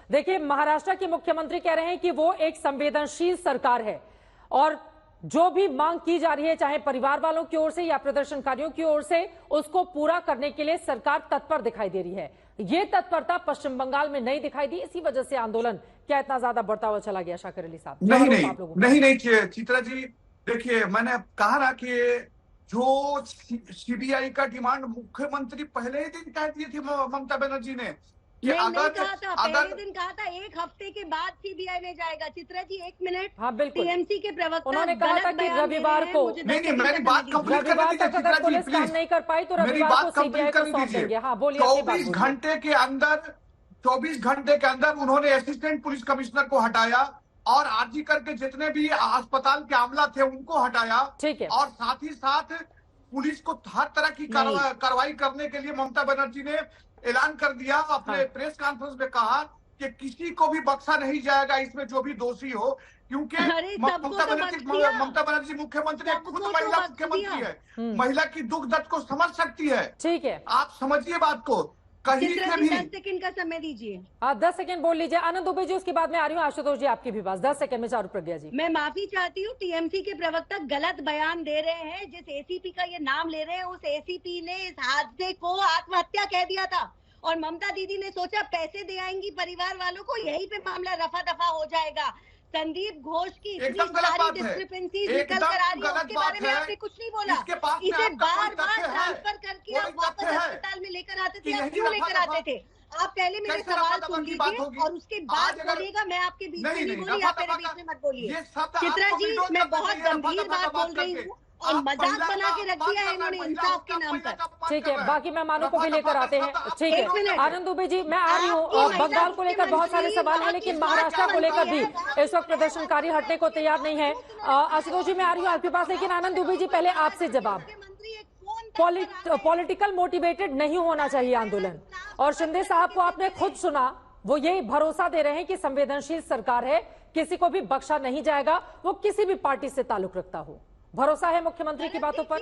देखिए, महाराष्ट्र के मुख्यमंत्री कह रहे हैं कि वो एक संवेदनशील सरकार है और जो भी मांग की जा रही है, चाहे परिवार वालों की ओर से या प्रदर्शनकारियों की ओर से, उसको पूरा करने के लिए सरकार तत्पर दिखाई दे रही है। ये तत्परता पश्चिम बंगाल में नहीं दिखाई दी, इसी वजह से आंदोलन क्या इतना ज्यादा बढ़ता हुआ चला गया? शाकिर अली साहब, नहीं नहीं नहीं नहीं चित्रा जी, देखिए मैंने कहा ना कि जो सीबीआई का डिमांड मुख्यमंत्री पहले ही दिन कह दिए थे ममता बनर्जी ने कि नहीं अगर कहा था, पहले दिन कहा था 1 हफ्ते के बाद सीबीआई में जाएगा। चित्रा जी 1 मिनट। हाँ बिल्कुल, टीएमसी के प्रवक्ता उन्होंने कहा था कि रविवार को, नहीं मेरी बात कंप्लीट करने दीजिए चित्रा जी, पुलिस काम नहीं कर पाई तो रविवार को सीबीआई को सौंप देंगे। हाँ बोलिए। 24 घंटे के अंदर उन्होंने असिस्टेंट पुलिस कमिश्नर को हटाया और आरजी करके जितने भी अस्पताल के आमला थे उनको हटाया। ठीक है। और साथ ही साथ पुलिस को हर तरह की कार्रवाई करने के लिए ममता बनर्जी ने ऐलान कर दिया, अपने प्रेस कॉन्फ्रेंस में कहा कि किसी को भी बख्शा नहीं जाएगा इसमें जो भी दोषी हो, क्योंकि ममता बनर्जी मुख्यमंत्री है, खुद महिला मुख्यमंत्री है, महिला की दुख दर्द को समझ सकती है। ठीक है, आप समझिए बात को। कहीं से भी 10 सेकंड का समय दीजिए। 10 सेकंड बोल लीजिए। आनंद दुबे जी, उसके बाद में आ रही हूँ। आशुतोष जी आपकी भी बात 10 सेकंड में। चारू प्रज्ञा जी, मैं माफी चाहती हूँ, टीएमसी के प्रवक्ता गलत बयान दे रहे हैं। जिस एसीपी का ये नाम ले रहे हैं, उस एसीपी ने इस हादसे को आत्महत्या कह दिया था और ममता दीदी ने सोचा पैसे दे आएंगी परिवार वालों को, यहीं पे मामला रफा दफा हो जाएगा। संदीप घोष की इतनी सारी डिस्क्रिपेंसी निकल कर आ रही है, उसके बारे में आपने कुछ नहीं बोला। इसे बार बार ट्रांसफर करके आप वापस अस्पताल में लेकर आते थे। आप क्यों लेकर आते थे? आप पहले मेरे सवाल सुन लीजिए और उसके बाद बोलिएगा। मैं आपके बीच में नहीं बोली, आप मेरे बीच में मत बोलिए। चित्रा जी, मैं बहुत गंभीर बात बोल रही हूँ और मजाक बना के रख दिया है इन्होंने इंसाफ के नाम पर। ठीक है, बाकी मेहमानों को भी लेकर आते हैं। ठीक है आनंद दुबे जी, मैं आ रही हूँ। बंगाल को लेकर बहुत सारे सवाल हैं, लेकिन महाराष्ट्र को लेकर भी इस वक्त प्रदर्शनकारी हटने को तैयार नहीं है। आशुतोष जी, मैं आ रही हूँ आपके पास, लेकिन आनंद दुबे जी पहले आपसे जवाब। पॉलिटिकल मोटिवेटेड नहीं होना चाहिए आंदोलन, और शिंदे साहब को आपने खुद सुना, वो ये भरोसा दे रहे हैं कि संवेदनशील सरकार है, किसी को भी बख्शा नहीं जाएगा, वो किसी भी पार्टी से ताल्लुक रखता हो। भरोसा है मुख्यमंत्री की बातों पर?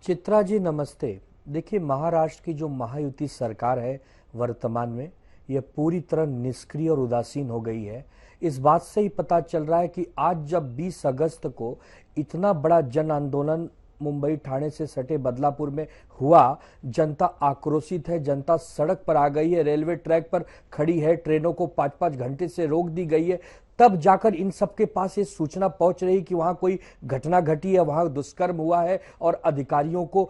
चित्रा जी नमस्ते। देखिए, महाराष्ट्र की जो महायुति सरकार है वर्तमान में, यह पूरी तरह निष्क्रिय और उदासीन हो गई है। इस बात से ही पता चल रहा है कि आज जब 20 अगस्त को इतना बड़ा जन आंदोलन मुंबई ठाणे से सटे बदलापुर में हुआ, जनता आक्रोशित है, जनता सड़क पर आ गई है, रेलवे ट्रैक पर खड़ी है, ट्रेनों को 5-5 घंटे से रोक दी गई है, तब जाकर इन सबके पास ये सूचना पहुंच रही कि वहां कोई घटना घटी है, वहां दुष्कर्म हुआ है और अधिकारियों को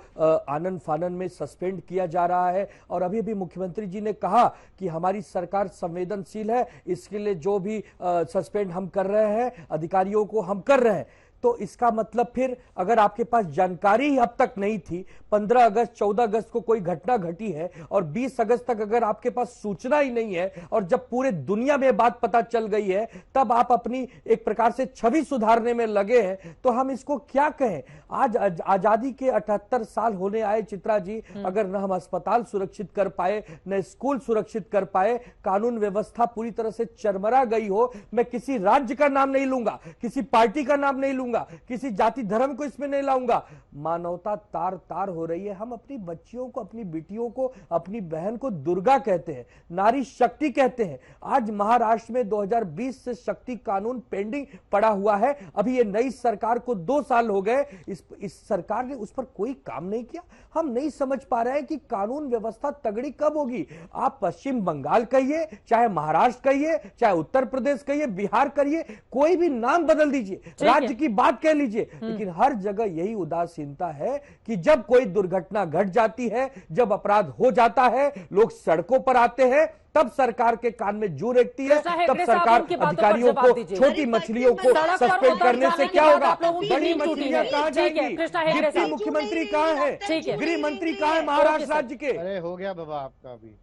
आनन फानन में सस्पेंड किया जा रहा है। और अभी भी मुख्यमंत्री जी ने कहा कि हमारी सरकार संवेदनशील है, इसके लिए जो भी सस्पेंड हम कर रहे हैं अधिकारियों को हम कर रहे हैं। तो इसका मतलब फिर अगर आपके पास जानकारी ही अब तक नहीं थी, 15 अगस्त 14 अगस्त को कोई घटना घटी है और 20 अगस्त तक अगर आपके पास सूचना ही नहीं है, और जब पूरे दुनिया में बात पता चल गई है, तब आप अपनी एक प्रकार से छवि सुधारने में लगे हैं, तो हम इसको क्या कहें? आज आजादी के 78 साल होने आए चित्रा जी, अगर न हम अस्पताल सुरक्षित कर पाए, न स्कूल सुरक्षित कर पाए, कानून व्यवस्था पूरी तरह से चरमरा गई हो। मैं किसी राज्य का नाम नहीं लूंगा, किसी पार्टी का नाम नहीं लूंगा, किसी जाति धर्म को इसमें नहीं लाऊंगा, मानवता तार तार हो रही है। हम अपनी बच्चियों को, अपनी बेटियों को, अपनी बहन को दुर्गा कहते हैं, नारी शक्ति कहते हैं। आज महाराष्ट्र में 2020 से शक्ति कानून पेंडिंग पड़ा हुआ है। अभी ये नई सरकार को 2 साल हो गए, इस सरकार ने उस पर कोई काम नहीं किया। हम नहीं समझ पा रहे हैं कि कानून व्यवस्था तगड़ी कब होगी। आप पश्चिम बंगाल कहिए, चाहे महाराष्ट्र कहिए, चाहे उत्तर प्रदेश कहिए, बिहार कहिए, कोई भी नाम बदल दीजिए, राज्य की बात कह लीजिए, लेकिन हर जगह यही उदासीनता है कि जब कोई दुर्घटना घट जाती है, जब अपराध हो जाता है, लोग सड़कों पर आते हैं, तब सरकार के कान में जू रेखती है, तब सरकार अधिकारियों को, छोटी मछलियों को सस्पेंड करने से क्या होगा? बड़ी मछलियां कहां जाएंगी? डिप्टी मुख्यमंत्री कहां है? गृह मंत्री कहां है महाराष्ट्र राज्य के? अरे हो गया बाबा आपका भी।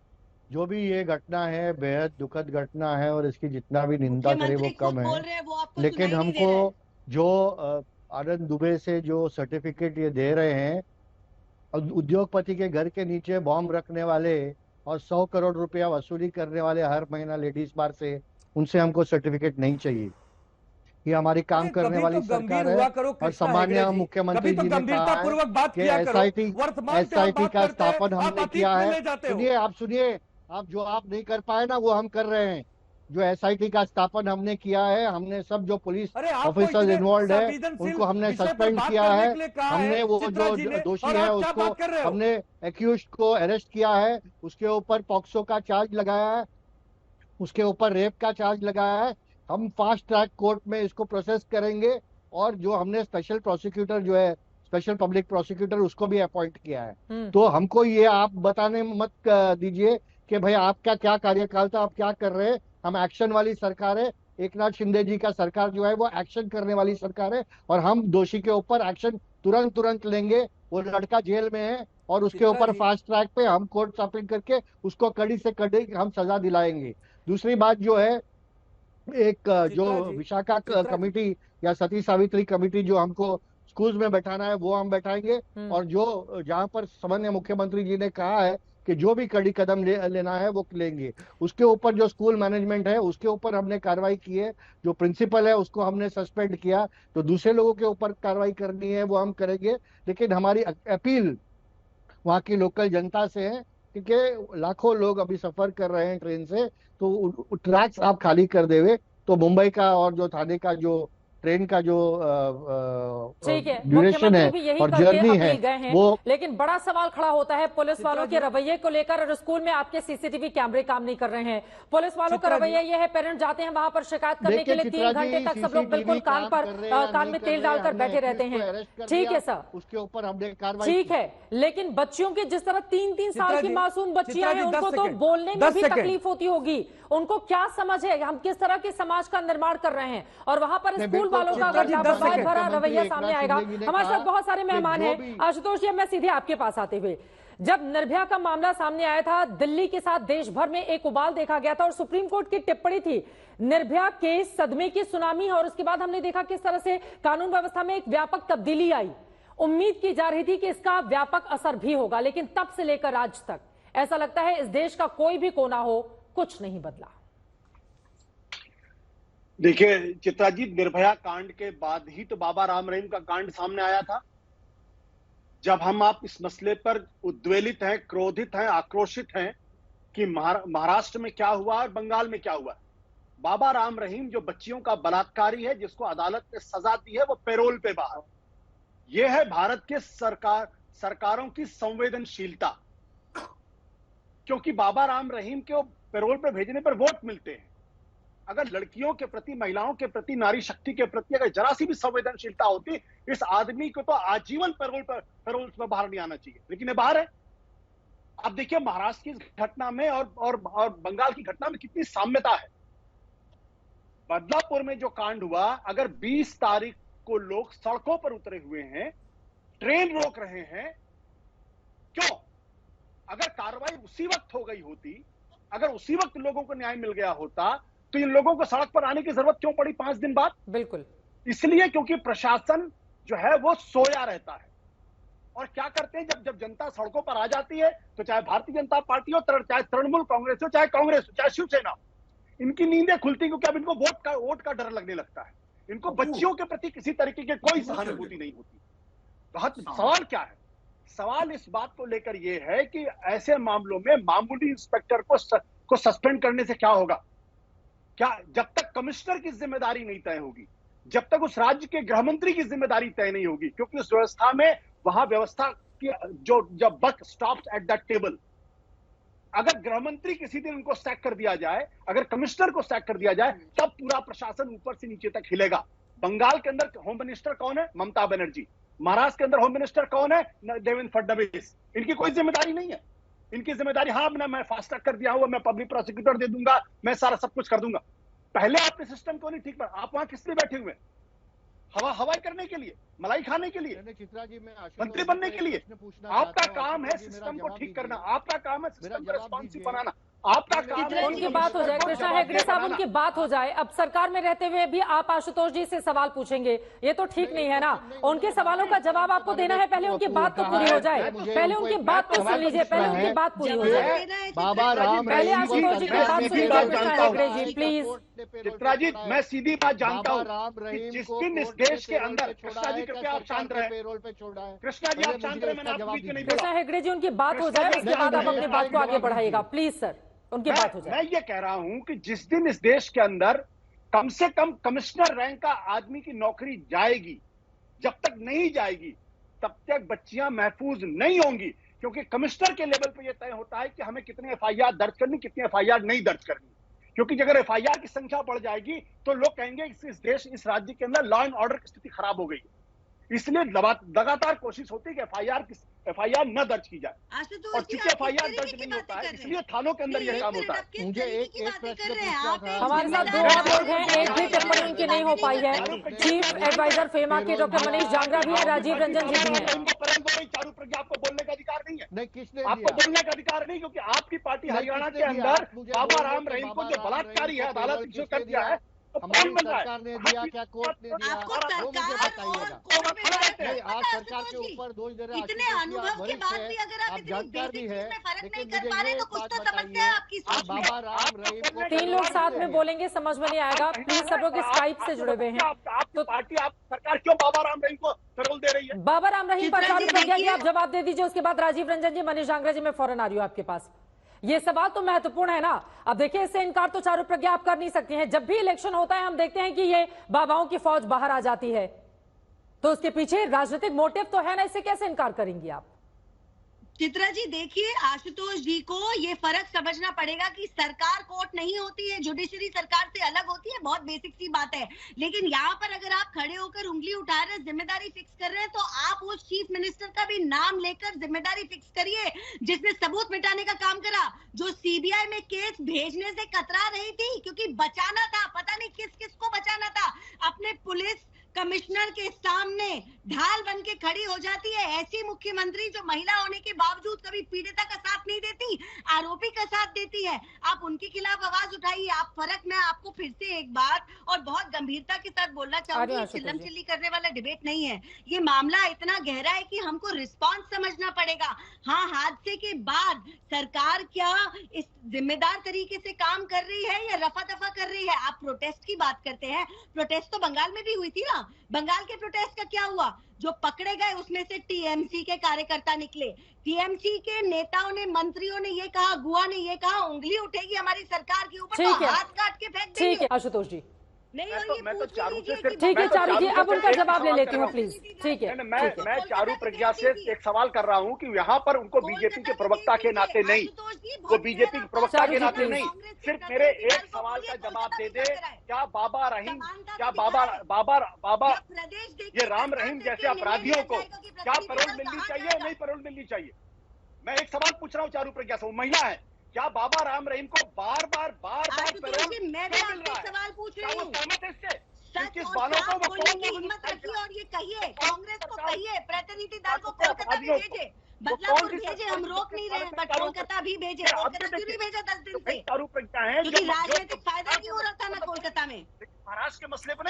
जो भी ये घटना है बेहद दुखद घटना है और इसकी जितना भी निंदा करे वो कम है। लेकिन हमको जो आनंद दुबे से जो सर्टिफिकेट ये दे रहे हैं, उद्योगपति के घर के नीचे बॉम्ब रखने वाले और 100 करोड़ रुपया वसूली करने वाले हर महीना लेडीज बार से, उनसे हमको सर्टिफिकेट नहीं चाहिए। ये हमारी काम करने वाली सरकार है। और सामान्य मुख्यमंत्री जी ने कहा है कि एसआईटी का स्थापन हमने किया है। सुनिए, आप जो आप नहीं कर पाए ना वो हम कर रहे हैं। जो एसआईटी का स्थापन हमने किया है, हमने सब जो पुलिस ऑफिसर्स इन्वॉल्व है उनको हमने सस्पेंड किया है। हमने वो जो दोषी है उसको हमने एक्यूज्ड को अरेस्ट किया है, उसके ऊपर पॉक्सो का चार्ज लगाया है, उसके ऊपर रेप का चार्ज लगाया है। हम फास्ट ट्रैक कोर्ट में इसको प्रोसेस करेंगे और जो हमने स्पेशल प्रोसिक्यूटर जो है, स्पेशल पब्लिक प्रोसिक्यूटर, उसको भी अपॉइंट किया है। तो हमको ये आप बताने मत दीजिए कि भाई आपका क्या कार्यकाल था, आप क्या कर रहे हैं। हम एक्शन वाली सरकार है। एक नाथ शिंदे जी का सरकार जो है वो एक्शन करने वाली सरकार है और हम दोषी के ऊपर एक्शन तुरंत लेंगे। वो लड़का जेल में है और उसके ऊपर फास्ट ट्रैक पे हम कोर्ट स्टॉपिंग करके उसको कड़ी से कड़ी हम सजा दिलाएंगे। दूसरी बात जो है, एक जो विशाखा कमेटी या सती सावित्री कमेटी जो हमको स्कूल्स में बैठाना है वो हम बैठाएंगे। और जो जहां पर सामान्य मुख्यमंत्री जी ने कहा है कि जो भी कड़ी कदम लेना है वो लेंगे। उसके ऊपर जो स्कूल मैनेजमेंट है उसके ऊपर हमने कार्रवाई की है। जो प्रिंसिपल है उसको हमने सस्पेंड किया। तो दूसरे लोगों के ऊपर कार्रवाई करनी है वो हम करेंगे। लेकिन हमारी अपील वहाँ की लोकल जनता से है क्योंकि लाखों लोग अभी सफर कर रहे हैं ट्रेन से, तो ट्रैक्स आप खाली कर देवे तो मुंबई का और जो थाने का जो ट्रेन का जो ड्यूरेशन है और जर्नी है वो। लेकिन बड़ा सवाल खड़ा होता है पुलिस वालों के रवैये को लेकर। और स्कूल में आपके सीसीटीवी कैमरे काम नहीं कर रहे हैं। पुलिस वालों का रवैया ये है, पेरेंट्स जाते हैं वहां पर शिकायत करने के लिए, 3 घंटे तक सब लोग बिल्कुल कान में तेल डालकर बैठे रहते हैं। ठीक है सर, उसके ऊपर हमने कार्रवाई ठीक है। लेकिन बच्चियों की जिस तरह 3-3 साल की मासूम बच्चियां हैं, उनको तो बोलने में भी तकलीफ होती होगी। उनको क्या समझ है हम किस तरह के समाज का निर्माण कर रहे हैं। और वहां पर स्कूल वालों का अगर लापरवाही भरा रवैया सामने आएगा। हमारे साथ बहुत सारे मेहमान हैं। आशुतोष जी, मैं सीधे आपके पास आते हुए, जब निर्भया का मामला सामने आया था, दिल्ली के साथ देश भर में एक उबाल देखा गया था और सुप्रीम कोर्ट की टिप्पणी थी निर्भया के सदमे की सुनामी। और उसके बाद हमने देखा किस तरह से कानून व्यवस्था में एक व्यापक तब्दीली आई। उम्मीद की जा रही थी कि इसका व्यापक असर भी होगा, लेकिन तब से लेकर आज तक ऐसा लगता है इस देश का कोई भी कोना हो, कुछ नहीं बदला। देखिए चित्रा जी, निर्भया कांड के बाद ही तो बाबा राम रहीम का कांड सामने आया था। जब हम आप इस मसले पर उद्वेलित हैं, क्रोधित हैं, आक्रोशित हैं कि महाराष्ट्र में क्या हुआ और बंगाल में क्या हुआ। बाबा राम रहीम जो बच्चियों का बलात्कारी है, जिसको अदालत ने सजा दी है, वो पैरोल पे बाहर। यह है भारत के सरकारों की संवेदनशीलता। क्योंकि बाबा राम रहीम को पैरोल पे भेजने पर वोट मिलते हैं। अगर लड़कियों के प्रति, महिलाओं के प्रति, नारी शक्ति के प्रति अगर जरा सी भी संवेदनशीलता होती, इस आदमी को तो आजीवन पैरोल पर बाहर नहीं आना चाहिए, लेकिन ये बाहर है। अब देखिए महाराष्ट्र की घटना में और बंगाल की घटना में कितनी साम्यता है। बदलापुर में जो कांड हुआ, अगर 20 तारीख को लोग सड़कों पर उतरे हुए हैं, ट्रेन रोक रहे हैं, क्यों? अगर कार्रवाई उसी वक्त हो गई होती, अगर उसी वक्त लोगों को न्याय मिल गया होता, तो इन लोगों को सड़क पर आने की जरूरत क्यों पड़ी 5 दिन बाद? बिल्कुल इसलिए क्योंकि प्रशासन जो है वो सोया रहता है। और क्या करते हैं, जब जनता सड़कों पर आ जाती है, तो चाहे भारतीय जनता पार्टी हो, चाहे तृणमूल कांग्रेस हो, चाहे कांग्रेस हो, चाहे शिवसेना हो, इनकी नींदें खुलती, क्योंकि अब इनको वोट का डर लगने लगता है। इनको बच्चियों के प्रति किसी तरीके की कोई सहानुभूति नहीं होती। सवाल क्या है? सवाल इस बात को लेकर यह है कि ऐसे मामलों में मामूली इंस्पेक्टर को सस्पेंड करने से क्या होगा? क्या जब तक कमिश्नर की जिम्मेदारी नहीं तय होगी, जब तक उस राज्य के गृह मंत्री की जिम्मेदारी तय नहीं होगी, क्योंकि उस व्यवस्था में वहां व्यवस्था की जब buck stops at that table. अगर गृह मंत्री किसी दिन उनको सैक कर दिया जाए, अगर कमिश्नर को सैक कर दिया जाए, तब पूरा प्रशासन ऊपर से नीचे तक हिलेगा। बंगाल के अंदर होम मिनिस्टर कौन है? ममता बनर्जी। महाराष्ट्र के अंदर होम मिनिस्टर कौन है? देवेंद्र फडणवीस। इनकी कोई जिम्मेदारी नहीं है। इनकी जिम्मेदारी, हाँ मैं फास्ट ट्रैक कर दिया हुआ, मैं पब्लिक प्रोसिक्यूटर दे दूंगा, मैं सारा सब कुछ कर दूंगा। पहले आपने सिस्टम क्यों नहीं ठीक पर? आप वहां किस लिए बैठे हुए? हवाई करने के लिए, मलाई खाने के लिए, मंत्री बनने के लिए? आपका काम है सिस्टम को ठीक करना, आपका काम है सिस्टम को रिस्पॉन्सिव बनाना, आपका काम है। उनकी बात हो जाए, कृष्णा हेगड़े साहब, उनकी बात हो जाए। अब सरकार में रहते हुए भी आप आशुतोष जी से सवाल पूछेंगे, ये तो ठीक नहीं है ना। उनके सवालों का जवाब आपको देना है, पहले उनकी बात तो पूरी हो जाए। पहले उनकी बात तो सुन लीजिए, पहले उनकी बात पूरी हो जाए। बाबा राम, पहले आशुतोष जी की बात सुनिए, कृष्णा हेगड़े जी प्लीज। अपने पेरोल चित्रा पे जी, छोड़ा है? मैं सीधी बात जानता बाबा हूँ राम कि रहीम जिस को दिन इस कोर्ट ने देश के पेरोल अंदर, पे छोड़ा कृष्णा जी है, कृपया क्या आप शांत सरकार रहे, के पेरोल पे छोड़ा है? कृष्णा जी आप शांत रहे, मैंने आपको बीच में नहीं बोला। कृष्णा हेगड़े जी, उनकी बात हो कृष्णा जाए, जी, उसके बाद आप नहीं, अपनी नहीं, बात को आगे जवाब बढ़ाइएगा दीजिए। प्लीज सर, उनकी बात हो जाए। मैं ये कह रहा हूं कि जिस दिन इस देश के अंदर कम से कम कमिश्नर रैंक का आदमी की नौकरी जाएगी, जब तक नहीं जाएगी तब तक बच्चियां महफूज नहीं होंगी, क्योंकि कमिश्नर के लेवल पे यह तय होता है कि हमें कितनी एफआईआर दर्ज करनी, कितनी एफआईआर नहीं दर्ज करनी। क्योंकि अगर एफआईआर की संख्या बढ़ जाएगी तो लोग कहेंगे इस राज्य के अंदर लॉ एंड ऑर्डर की स्थिति खराब हो गई है। इसलिए लगातार कोशिश होती है कि एफआईआर न दर्ज की जाए, और चूंकि एफआईआर दर्ज नहीं होता है इसलिए थानों के अंदर यह काम होता है। मुझे एक प्रश्न पूछना था। हमारे साथ दो और लोग हैं, एक भी टिप्पणी उनकी नहीं हो पाई है। चीफ एडवाइजर फेमा के डॉक्टर मनीष जांगरा भी है, राजीव रंजन जी भी हैं। चारू प्रज्ञा, आपको बोलने का अधिकार नहीं है। नहीं, किसने आपको बोलने का अधिकार नहीं, क्योंकि आपकी पार्टी हरियाणा के अंदर बाबा राम रहीम को जो बलात्कारी है अदालत ने कर दिया है, तो हमारी कौन बन रहा सरकार ने है? दिया, क्या कोर्ट ने दिया, आपको वो मुझे सरकार बताइएगा। नहीं, आप सरकार के ऊपर दोष दे रहे हैं, इतने आशीष अनुभव जी के वरिष्ठ बाद हैं, भी अगर आप आप इतनी जानकार भी बेसिक है, चीज में फर्क नहीं लेकिन कर मुझे पा रहे ये तो कुछ बात तो समस्या है बताइए, आपकी सोच में। बाबा राम रहीम को तीन लोग साथ में बोलेंगे, समझ में नहीं आएगा, प्लीज सब लोग स्काइप से जुड़े हुए हैं। आपकी पार्टी, आप सरकार क्यों बाबा राम रहीम को पैरोल दे रही है? बाबा राम रहीम पर चित्रा जी, चारू प्रज्ञा जी देखिए। आप जवाब दे दीजिए, उसके बाद राजीव रंजन जी, मनीष जांगरा जी, मैं फौरन आ रही हूँ आपके पास। ये सवाल तो महत्वपूर्ण है ना। अब देखिए, इससे इनकार तो चारू प्रज्ञा आप कर नहीं सकती हैं। जब भी इलेक्शन होता है हम देखते हैं कि ये बाबाओं की फौज बाहर आ जाती है, तो उसके पीछे राजनीतिक मोटिव तो है ना, इससे कैसे इनकार करेंगी आप? चित्रा जी देखिए, आशुतोष जी को ये फर्क समझना पड़ेगा कि सरकार कोर्ट नहीं होती है, जुडिशरी सरकार से अलग होती है, बहुत बेसिक सी बात है। लेकिन यहाँ पर अगर आप खड़े होकर उंगली उठा रहे हैं, जिम्मेदारी फिक्स कर रहे हैं, तो आप उस चीफ मिनिस्टर का भी नाम लेकर जिम्मेदारी फिक्स करिए जिसने सबूत मिटाने का काम करा, जो सीबीआई में केस भेजने से कतरा रही थी, क्योंकि बचाना था, पता नहीं किस किस को बचाना था। अपने पुलिस कमिश्नर के सामने ढाल बन के खड़ी हो जाती है ऐसी मुख्यमंत्री जो महिला होने के बावजूद कभी पीड़िता का साथ नहीं देती, आरोपी का साथ देती है। आप उनके खिलाफ आवाज उठाइए। आप फर्क, मैं आपको फिर से एक बात और बहुत गंभीरता के साथ बोलना चाहूंगी, चिल्लम चिल्ली करने वाला डिबेट नहीं है। ये मामला इतना गहरा है कि हमको रिस्पॉन्स समझना पड़ेगा। हाँ, हादसे के बाद सरकार क्या इस जिम्मेदार तरीके से काम कर रही है या रफा दफा कर रही है? आप प्रोटेस्ट की बात करते हैं, प्रोटेस्ट तो बंगाल में भी हुई थी ना। बंगाल के प्रोटेस्ट का क्या हुआ? जो पकड़े गए उसमें से टीएमसी के कार्यकर्ता निकले। टीएमसी के नेताओं ने, मंत्रियों ने ये कहा, गुआ ने ये कहा, उंगली उठेगी हमारी सरकार के ऊपर तो हाथ काट के फेंक देंगे। ठीक है आशुतोष जी, नहीं, मैं तो चारू से सिर्फ, ठीक है चारू जी, अब उनका जवाब ले लेती हूँ हूँ। प्लीज। ठीक है, मैं चारू प्रज्ञा से एक सवाल कर रहा हूँ कि यहाँ पर उनको बीजेपी के प्रवक्ता के नाते नहीं, वो बीजेपी के प्रवक्ता के नाते नहीं, सिर्फ मेरे एक सवाल का जवाब दे दे। क्या बाबा रहीम, क्या बाबा ये राम रहीम जैसे अपराधियों को क्या पैरोल मिलनी चाहिए या नहीं पैरोल मिलनी चाहिए? मैं एक सवाल पूछ रहा हूँ चारू प्रज्ञा से, वो महिला है, क्या बाबा राम रहीम को बार बार पैरोल मैं भी आपसे सवाल पूछ रही हूँ। सहमत है इससे? सच किस और बालों साफ को बोलने की हिम्मत रखिए और ये कहिए, कांग्रेस को कहिए, प्रतिनिधि दल को कोलकाता भी भेजे, बदलापुर भेजे, हम रोक नहीं रहे हैं, बट कोलकाता भी भेजे। कोलकाता क्यों नहीं भेजा 10 दिन से? चारू प्रज्ञा है, क्योंकि राजनीतिक फायदा क्यों हो रहा था ना कोलकाता में? महाराष्ट्र के मसले पर